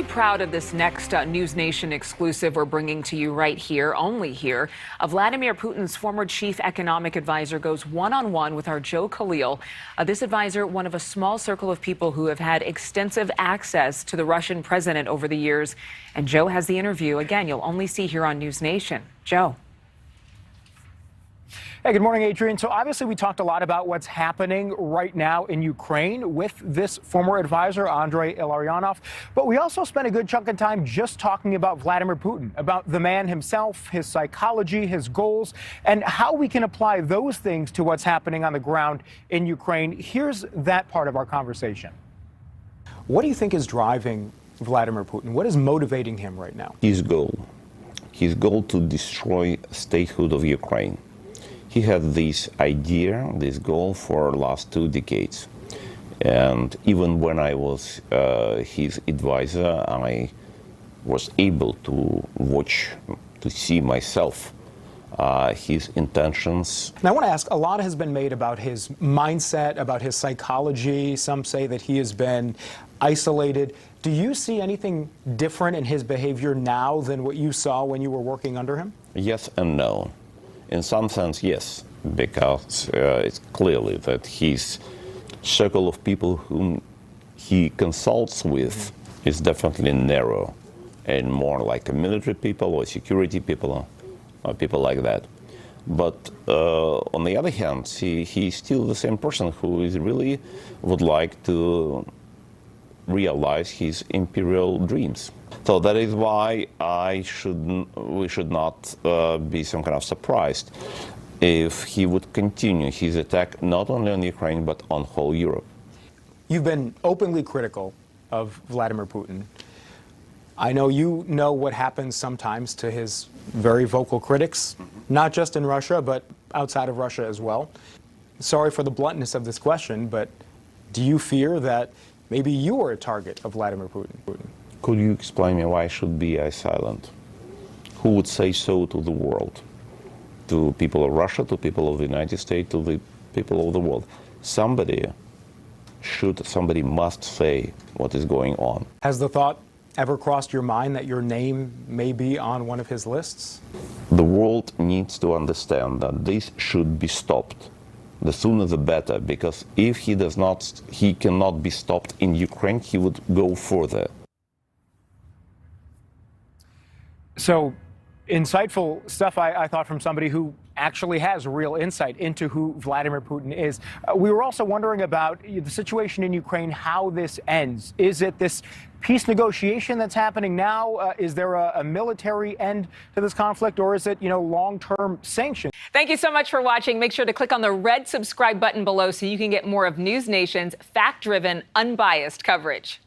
really proud of this next NewsNation exclusive we're bringing to you right here, only here. Vladimir Putin's former chief economic advisor goes one-on-one with our Joe Khalil. This advisor, one of a small circle of people who have had extensive access to the Russian president over the years. And Joe has the interview. Again, you'll only see here on NewsNation. Joe. Hey, good morning, Adrienne. So obviously we talked a lot about what's happening right now in Ukraine with this former advisor, Andrei Illarionov. But we also spent a good chunk of time just talking about Vladimir Putin, about the man himself, his psychology, his goals, and how we can apply those things to what's happening on the ground in Ukraine. Here's that part of our conversation. What do you think is driving Vladimir Putin? What is motivating him right now? His goal to destroy statehood of Ukraine. He had this idea, this goal for the last 2 decades. And even when I was his advisor, I was able to watch, to see myself his intentions. Now, I want to ask, a lot has been made about his mindset, about his psychology. Some say that he has been isolated. Do you see anything different in his behavior now than what you saw when you were working under him? Yes and no. In some sense, yes, because it's clearly that his circle of people whom he consults with is definitely narrow and more like military people or security people or people like that. But on the other hand, he's still the same person who is really would like to realize his imperial dreams. So that is why we should not be some kind of surprised if he would continue his attack not only on Ukraine but on whole Europe. You've been openly critical of Vladimir Putin. I know you know what happens sometimes to his very vocal critics, not just in Russia but outside of Russia as well. Sorry for the bluntness of this question, but do you fear that maybe you are a target of Vladimir Putin? Could you explain me why should be I silent? Who would say so to the world? To people of Russia, to people of the United States, to the people of the world? Somebody must say what is going on. Has the thought ever crossed your mind that your name may be on one of his lists? The world needs to understand that this should be stopped. The sooner the better, because if he cannot be stopped in Ukraine, he would go further. So, insightful stuff, I thought, from somebody who actually has real insight into who Vladimir Putin is. We were also wondering about the situation in Ukraine, how this ends. Is it this peace negotiation that's happening now? Is there a military end to this conflict, or is it, long-term sanctions? Thank you so much for watching. Make sure to click on the red subscribe button below so you can get more of NewsNation's fact-driven, unbiased coverage.